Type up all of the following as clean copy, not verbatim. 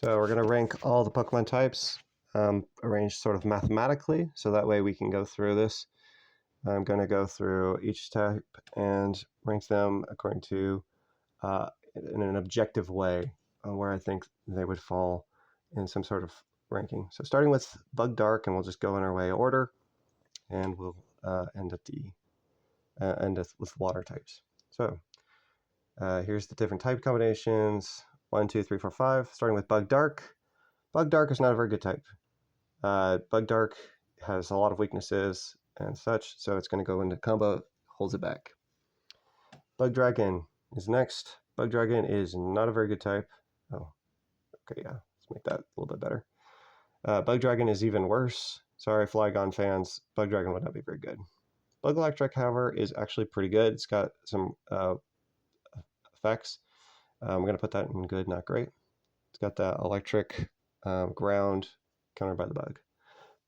So we're going to rank all the Pokemon types, arranged sort of mathematically, so that way we can go through this. I'm going to go through each type and rank them according to, in an objective way, where I think they would fall in some sort of ranking. So starting with Bug Dark, and we'll just go in our way order, and we'll end with water types. So here's the different type combinations. 1, 2, 3, 4, 5. Starting with Bug Dark. Bug Dark is not a very good type. Bug Dark has a lot of weaknesses and such, so it's going to go into combo, holds it back. Bug Dragon is next. Bug Dragon is not a very good type. Oh, okay, yeah, let's make that a little bit better. Bug Dragon is even worse. Sorry, Flygon fans, Bug Dragon would not be very good. Bug Electric, however, is actually pretty good. It's got some effects. I'm going to put that in good, not great. It's got that electric ground countered by the bug.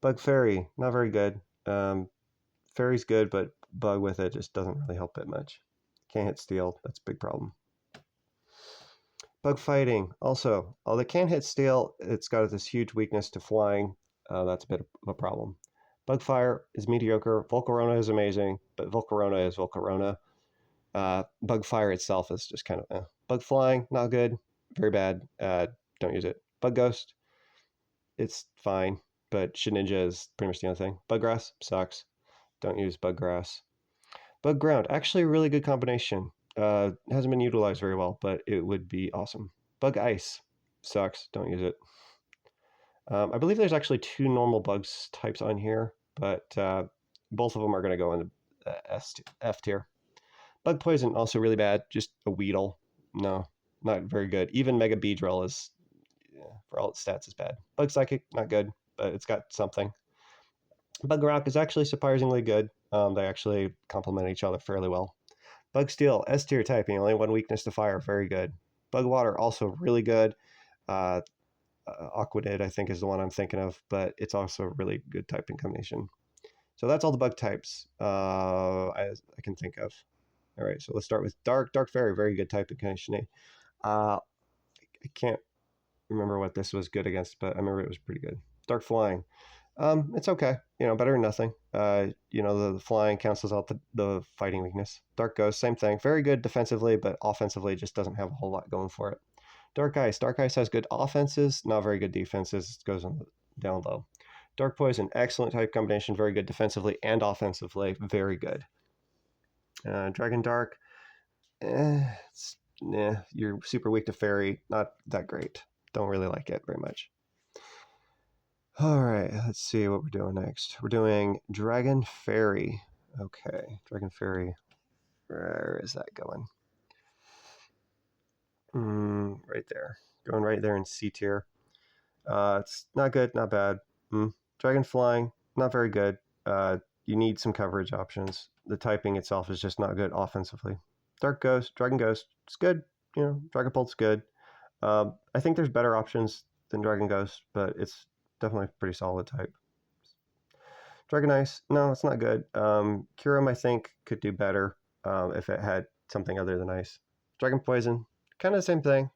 Bug Fairy, not very good. Fairy's good, but bug with it just doesn't really help it much. Can't hit steel, that's a big problem. Bug Fighting, also, although it can hit steel, it's got this huge weakness to flying. That's a bit of a problem. Bug Fire is mediocre. Volcarona is amazing, but Volcarona is Volcarona. Bug Fire itself is just kind of Bug Flying, not good. Very bad. Don't use it. Bug Ghost, it's fine, but Shedinja is pretty much the only thing. Bug Grass sucks. Don't use Bug Grass. Bug Ground, actually a really good combination. Hasn't been utilized very well, but it would be awesome. Bug Ice sucks. Don't use it. I believe there's actually 2 normal bugs types on here, but both of them are going to go in the F tier. Bug Poison, also really bad. Just a Weedle. No, not very good. Even Mega Beedrill is, for all its stats, is bad. Bug Psychic, not good, but it's got something. Bug Rock is actually surprisingly good. They actually complement each other fairly well. Bug Steel, S tier typing, only 1 weakness to fire, very good. Bug Water, also really good. Aquanid, I think, is the one I'm thinking of, but it's also a really good typing combination. So that's all the bug types I can think of. All right, so let's start with Dark. Dark Fairy, very good typing combination. I can't remember what this was good against, but I remember it was pretty good. Dark Flying. It's okay. Better than nothing. The flying cancels out the fighting weakness. Dark Ghost, same thing. Very good defensively, but offensively just doesn't have a whole lot going for it. Dark Ice. Dark Ice has good offenses, not very good defenses. It goes down low. Dark Poison, excellent type combination. Very good defensively and offensively. Very good. Dragon Dark. You're super weak to Fairy. Not that great. Don't really like it very much. All right, let's see what we're doing next. We're doing Dragon Fairy. Okay, Dragon Fairy. Where is that going? Right there. Going right there in C tier. It's not good, not bad. Dragon Flying, not very good. You need some coverage options. The typing itself is just not good offensively. Dark Ghost, Dragon Ghost, it's good. Dragon Pult's good. I think there's better options than Dragon Ghost, but it's definitely a pretty solid type. Dragon Ice, no, it's not good. Kyurem, I think, could do better if it had something other than ice. Dragon Poison, kind of the same thing.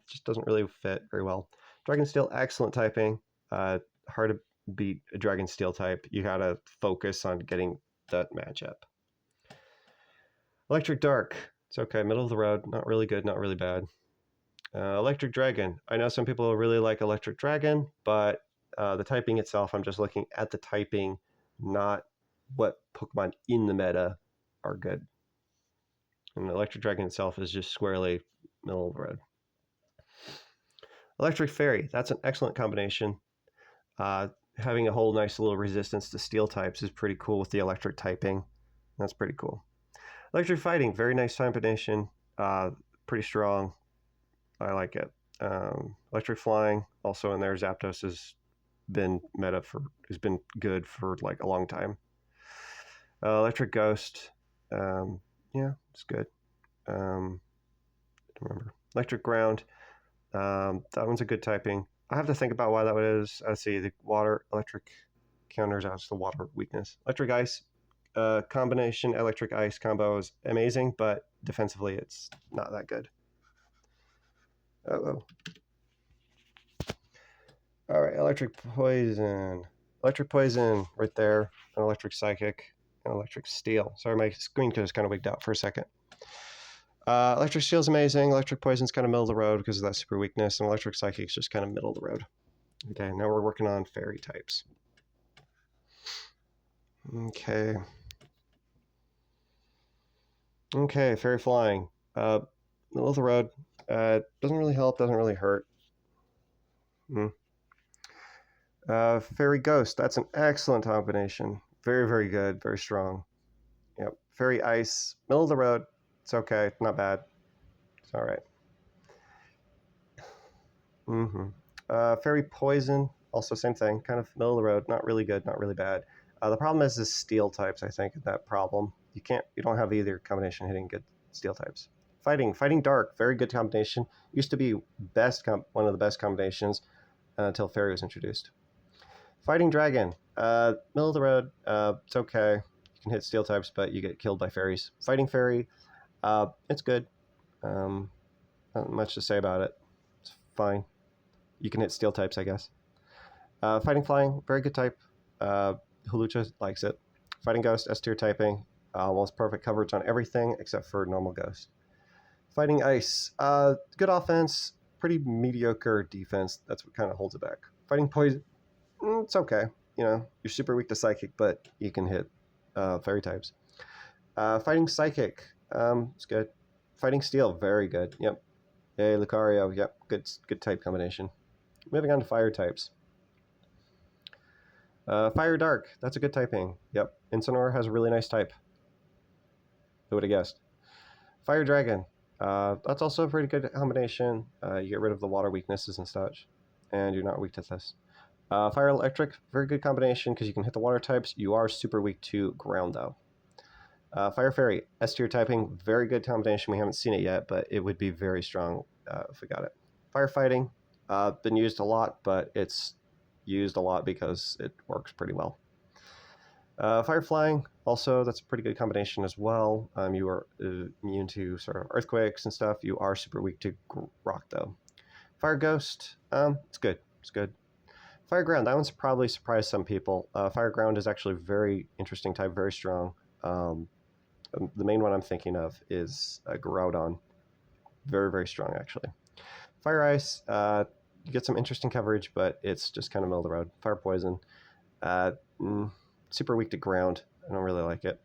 Just doesn't really fit very well. Dragon Steel, excellent typing. Hard to beat a Dragon Steel type. You gotta focus on getting that matchup. Electric Dark, it's okay, middle of the road. Not really good, not really bad. Electric Dragon. I know some people really like Electric Dragon, but the typing itself, I'm just looking at the typing, not what Pokemon in the meta are good. And Electric Dragon itself is just squarely middle of the road. Electric Fairy, that's an excellent combination. Having a whole nice little resistance to steel types is pretty cool with the electric typing. That's pretty cool. Electric Fighting, very nice combination. Pretty strong. I like it. Electric Flying, also in there. Zapdos has been good for like a long time. Electric Ghost, yeah, it's good. I don't remember. Electric Ground, that one's a good typing. I have to think about why that is. I see the water electric counters out the water weakness. Electric Ice, combination electric ice combo is amazing, but defensively it's not that good. Electric Poison. Electric Poison right there. An Electric Psychic. An Electric Steel. Sorry, my screen just kind of wigged out for a second. Electric Steel's amazing. Electric Poison's kind of middle of the road because of that super weakness. And Electric Psychic's just kind of middle of the road. Okay, now we're working on fairy types. Okay. Okay, fairy flying. Middle of the road. Doesn't really help, doesn't really hurt. Fairy ghost. That's an excellent combination. Very, very good. Very strong. Yep. Fairy ice. Middle of the road. It's okay. Not bad. It's all right. Fairy poison. Also same thing. Kind of middle of the road. Not really good. Not really bad. The problem is steel types. I think that problem. You don't have either combination hitting good steel types. Fighting dark. Very good combination. Used to be one of the best combinations until fairy was introduced. Fighting dragon. Middle of the road. It's okay. You can hit steel types, but you get killed by fairies. Fighting fairy. It's good. Not much to say about it. It's fine. You can hit steel types, I guess. Fighting flying. Very good type. Hulucha likes it. Fighting ghost. S tier typing. Almost perfect coverage on everything except for normal ghost. Fighting ice. Good offense. Pretty mediocre defense. That's what kind of holds it back. Fighting poison. It's okay. You're super weak to psychic, but you can hit fairy types. Fighting psychic. It's good. Fighting steel. Very good. Yep. Hey, Lucario. Yep. Good type combination. Moving on to fire types. Fire dark. That's a good typing. Yep. Incineroar has a really nice type. Who would have guessed? Fire dragon. That's also a pretty good combination. You get rid of the water weaknesses and such, and you're not weak to this. Fire electric, very good combination because you can hit the water types. You are super weak to ground though. Fire fairy, S tier typing, very good combination. We haven't seen it yet, but it would be very strong if we got it. Firefighting, been used a lot, but it's used a lot because it works pretty well. Fire flying, also that's a pretty good combination as well. You are immune to sort of earthquakes and stuff. You are super weak to rock though. Fire ghost, it's good. It's good. Fire ground, that one's probably surprised some people. Fire ground is actually a very interesting type, very strong. The main one I'm thinking of is Groudon. Very, very strong actually. Fire ice, you get some interesting coverage, but it's just kind of middle of the road. Fire poison, super weak to ground. I don't really like it.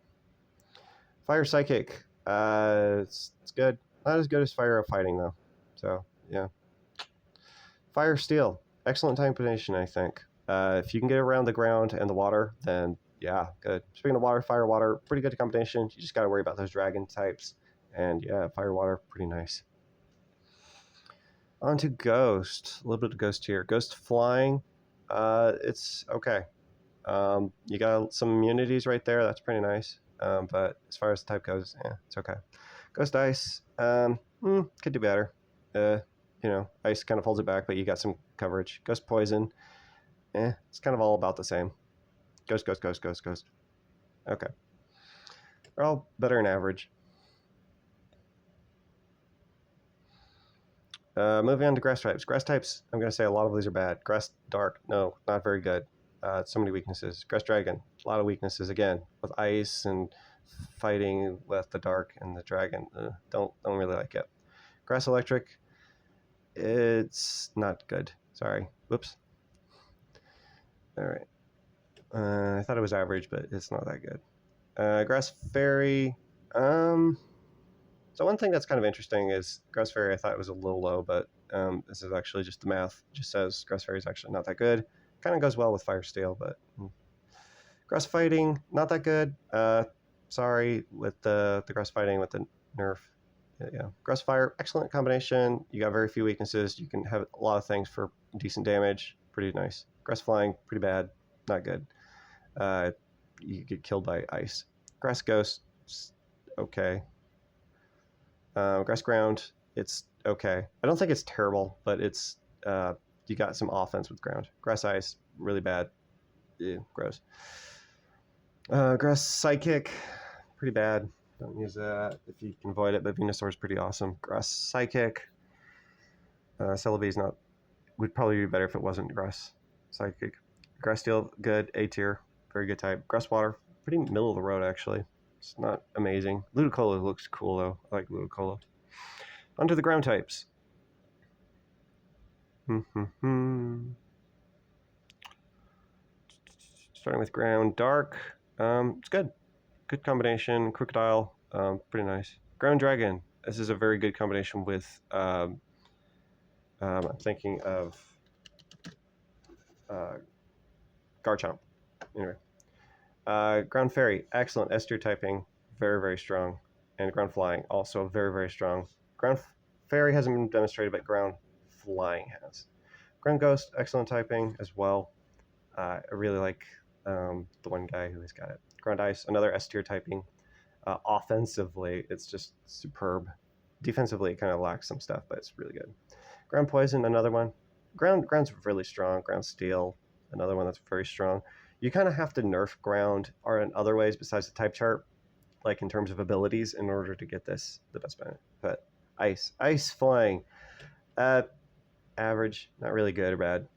Fire psychic, it's good. Not as good as fire fighting though. So yeah. Fire steel, excellent type combination, I think. If you can get around the ground and the water, then yeah, good. Speaking of water, fire water, pretty good combination. You just got to worry about those dragon types. And yeah, fire water, pretty nice. On to ghost. A little bit of ghost here. Ghost flying, it's okay. You got some immunities right there. That's pretty nice. But as far as the type goes, yeah, it's okay. Ghost ice, could do better. Ice kind of holds it back, but you got some coverage. Ghost poison, it's kind of all about the same. Ghost. Okay. They're all better than average. Moving on to grass types. Grass types, I'm going to say a lot of these are bad. Grass dark, no, not very good. So many weaknesses. Grass dragon, a lot of weaknesses again with ice and fighting with the dark and the dragon. Don't really like it. Grass electric, it's not good. Sorry. Whoops. All right. I thought it was average, but it's not that good. Grass fairy. So one thing that's kind of interesting is grass fairy. I thought it was a little low, but this is actually just the math. It just says grass fairy is actually not that good. Kind of goes well with fire steel, but grass fighting not that good. Sorry with the grass fighting with the nerf. Yeah. Grass fire, excellent combination. You got very few weaknesses. You can have a lot of things for decent damage. Pretty nice. Grass flying, pretty bad. Not good. You get killed by ice. Grass ghost, okay. Grass ground, it's okay. I don't think it's terrible, but it's you got some offense with ground. Grass ice, really bad. Ew, gross. Grass psychic, pretty bad. Don't use that if you can avoid it, but Venusaur is pretty awesome. Grass psychic. Celebi's would probably be better if it wasn't grass Psychic. Grass Steel, good. A tier. Very good type. Grass Water, pretty middle of the road, actually. It's not amazing. Ludicolo looks cool, though. I like Ludicolo. Onto the ground types. Starting with ground. Dark. It's good. Good combination. Crocodile. Pretty nice. Ground Dragon. This is a very good combination with... I'm thinking of... Garchomp. Anyway. Ground Fairy, excellent S tier typing, very, very strong. And Ground Flying, also very, very strong. Ground Fairy hasn't been demonstrated, but Ground Flying has. Ground Ghost, excellent typing as well. I really like the one guy who has got it. Ground Ice, another S tier typing. Offensively, it's just superb. Defensively, it kind of lacks some stuff, but it's really good. Ground Poison, another one. Ground's really strong. Ground Steel, another one that's very strong. You kind of have to nerf ground or in other ways besides the type chart, like in terms of abilities, in order to get this the best benefit. But ice flying, average, not really good or bad.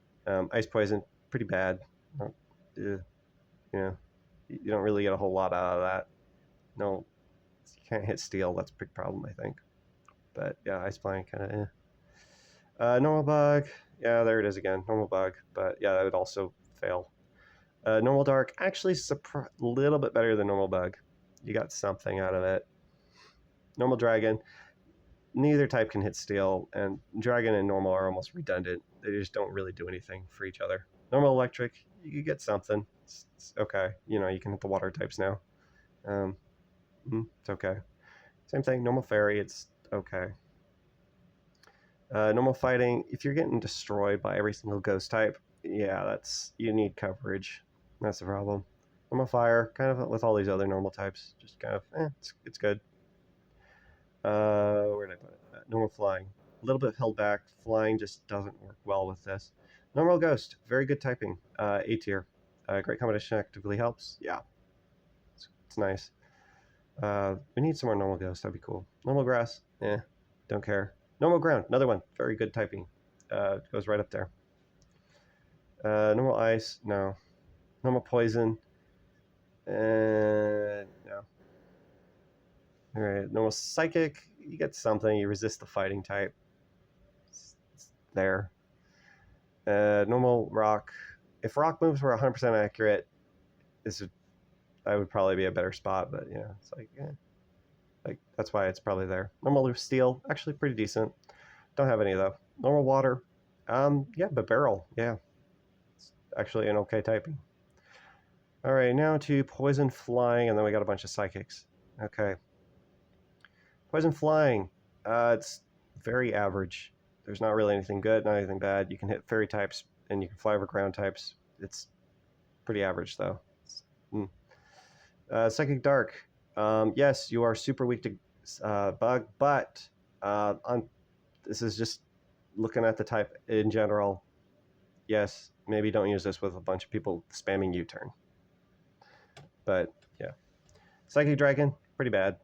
Ice poison, pretty bad. You know, you don't really get a whole lot out of that. No, you can't hit steel. That's a big problem, I think. But yeah, ice flying kind of. Normal bug, yeah, there it is again. Normal bug, but yeah, that would also fail. Normal Dark, actually a little bit better than Normal Bug. You got something out of it. Normal Dragon, neither type can hit Steel, and Dragon and Normal are almost redundant. They just don't really do anything for each other. Normal Electric, you get something. It's okay. You know, you can hit the water types now. It's okay. Same thing, Normal Fairy, it's okay. Normal Fighting, if you're getting destroyed by every single ghost type, yeah, you need coverage. That's the problem. Normal Fire, kind of with all these other normal types, just kind of, it's good. Where did I put it? Normal Flying, a little bit held back. Flying just doesn't work well with this. Normal Ghost, very good typing. A tier. Great combination, actively helps. Yeah, it's nice. We need some more Normal Ghost, that'd be cool. Normal Grass, don't care. Normal Ground, another one, very good typing. Goes right up there. Normal Ice, no. Normal Poison, no. All right, Normal Psychic, you get something. You resist the fighting type. It's there. Normal Rock, if Rock moves were 100% accurate, I would probably be a better spot, but yeah, it's like that's why it's probably there. Normal Steel, actually pretty decent. Don't have any though. Normal Water, yeah, but Barrel, yeah, it's actually an okay typing. All right, now to Poison Flying, and then we got a bunch of Psychics. Okay. Poison Flying, it's very average. There's not really anything good, not anything bad. You can hit fairy types, and you can fly over ground types. It's pretty average, though. Psychic Dark, yes, you are super weak to bug, but this is just looking at the type in general. Yes, maybe don't use this with a bunch of people spamming U-turn. But yeah, Psychic Dragon, pretty bad.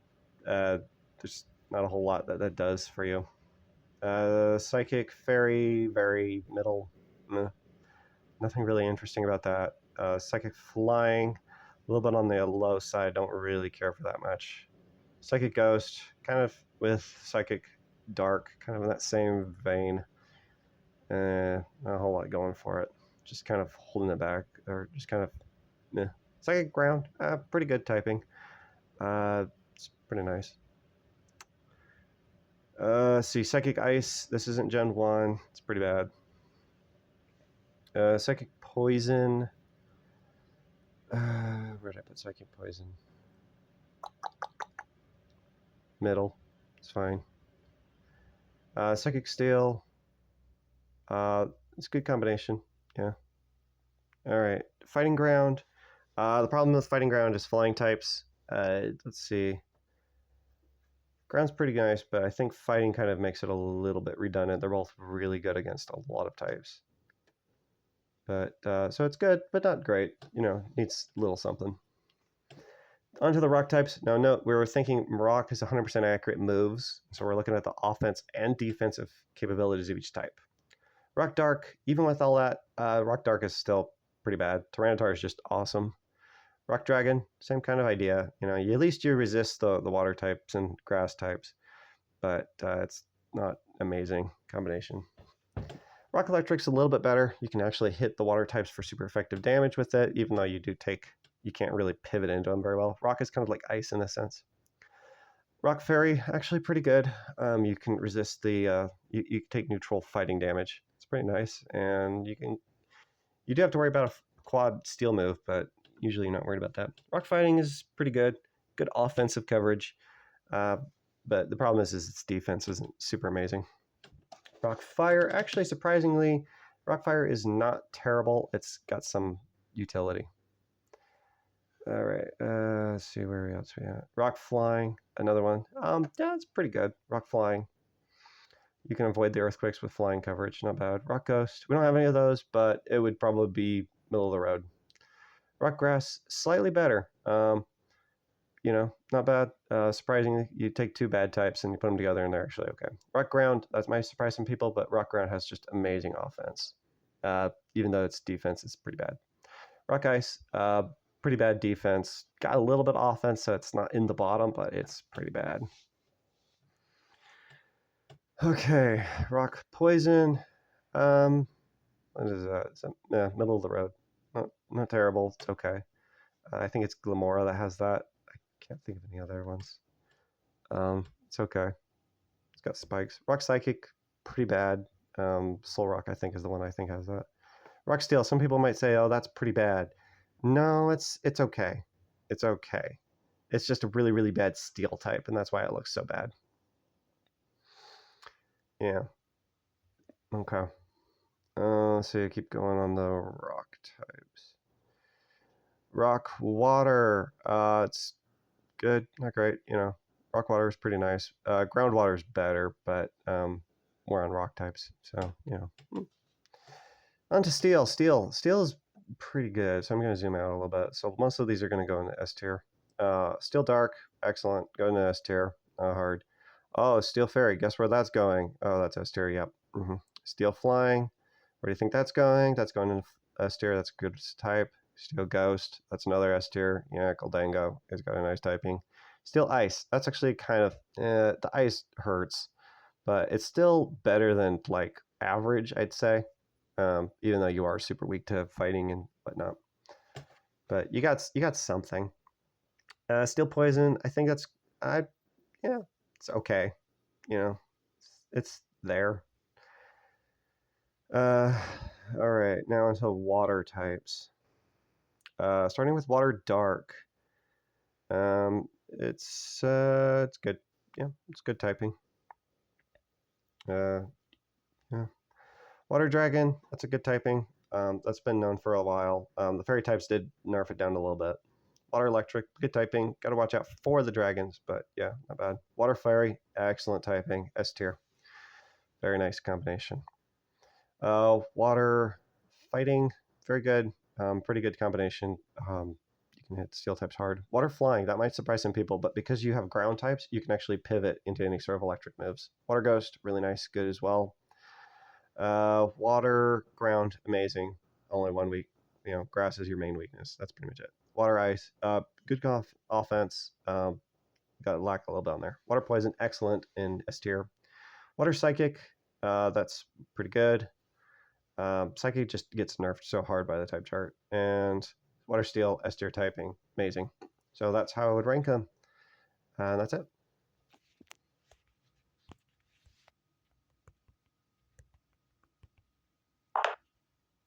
There's not a whole lot that does for you. Psychic Fairy, very middle. Nothing really interesting about that. Psychic Flying, a little bit on the low side. Don't really care for that much. Psychic Ghost, kind of with Psychic Dark, kind of in that same vein. Not a whole lot going for it. Just kind of holding it back, or just kind of, Psychic Ground, pretty good typing. It's pretty nice. See, Psychic Ice, this isn't Gen 1. It's pretty bad. Psychic Poison. Where did I put Psychic Poison? Middle. It's fine. Psychic Steel. It's a good combination. Yeah. All right. Fighting Ground. The problem with Fighting Ground is flying types. Let's see. Ground's pretty nice, but I think Fighting kind of makes it a little bit redundant. They're both really good against a lot of types. But so it's good, but not great. You know, needs a little something. Onto the rock types. Now, note, we were thinking rock is 100% accurate moves. So we're looking at the offense and defensive capabilities of each type. Rock Dark, even with all that, Rock Dark is still pretty bad. Tyranitar is just awesome. Rock Dragon, same kind of idea. At least you resist the water types and grass types, but it's not amazing combination. Rock Electric's a little bit better. You can actually hit the water types for super effective damage with it, even though you can't really pivot into them very well. Rock is kind of like ice in a sense. Rock Fairy, actually pretty good. You can resist you take neutral fighting damage. It's pretty nice, and you do have to worry about a quad steel move, but usually you're not worried about that. Rock Fighting is pretty good. Good offensive coverage, but the problem is its defense isn't super amazing. Rock Fire, actually surprisingly, Rock Fire is not terrible. It's got some utility. All right, let's see where else we at. Rock Flying, another one. Yeah, it's pretty good. Rock Flying. You can avoid the earthquakes with flying coverage, not bad. Rock Ghost, we don't have any of those, but it would probably be middle of the road. Rock Grass, slightly better. Not bad. Surprisingly, you take two bad types and you put them together and they're actually okay. Rock Ground, that might surprise some people, but Rock Ground has just amazing offense. Even though its defense is pretty bad. Rock Ice, pretty bad defense. Got a little bit of offense, so it's not in the bottom, but it's pretty bad. Okay, Rock Poison. What is that? Middle of the road. Not terrible. It's okay. I think it's Glamora that has that. I can't think of any other ones. It's okay. It's got spikes. Rock Psychic, pretty bad. Soul Rock, I think, is the one I think has that. Rock Steel, some people might say, oh, that's pretty bad. No, it's okay. It's okay. It's just a really, really bad steel type, and that's why it looks so bad. Yeah. Okay. So you keep going on the rock types. Rock Water. It's good, not great. Rock Water is pretty nice. Ground Water is better, but more on rock types. So On to Steel. Steel is pretty good. So I'm going to zoom out a little bit. So most of these are going to go into S tier. Steel Dark, excellent. Go into S tier. Hard. Oh, Steel Fairy. Guess where that's going? Oh, that's S tier. Yep. Steel Flying. Where do you think that's going? That's going into S tier. That's a good type. Steel Ghost. That's another S tier. Yeah, Goldango has got a nice typing. Steel Ice. That's actually kind of the ice hurts, but it's still better than like average, I'd say. Even though you are super weak to fighting and whatnot, but you got something. Steel Poison. I think that's it's okay. It's there. All right, now into water types. Starting with Water Dark. It's good. Yeah, it's good typing. Yeah. Water Dragon, that's a good typing. That's been known for a while. The fairy types did nerf it down a little bit. Water Electric, good typing. Got to watch out for the dragons, but yeah, not bad. Water Fairy, excellent typing. S tier. Very nice combination. Water Fighting, very good. Pretty good combination. You can hit steel types hard. Water Flying, that might surprise some people, but because you have ground types, you can actually pivot into any sort of electric moves. Water Ghost, really nice, good as well. Water, ground, amazing. Only one weak. Grass is your main weakness. That's pretty much it. Water, ice, good offense. Got to lack a little bit on there. Water poison, excellent in S tier. Water psychic, that's pretty good. Psychic just gets nerfed so hard by the type chart. And water steel, S tier typing, amazing. So that's how I would rank them. And that's it.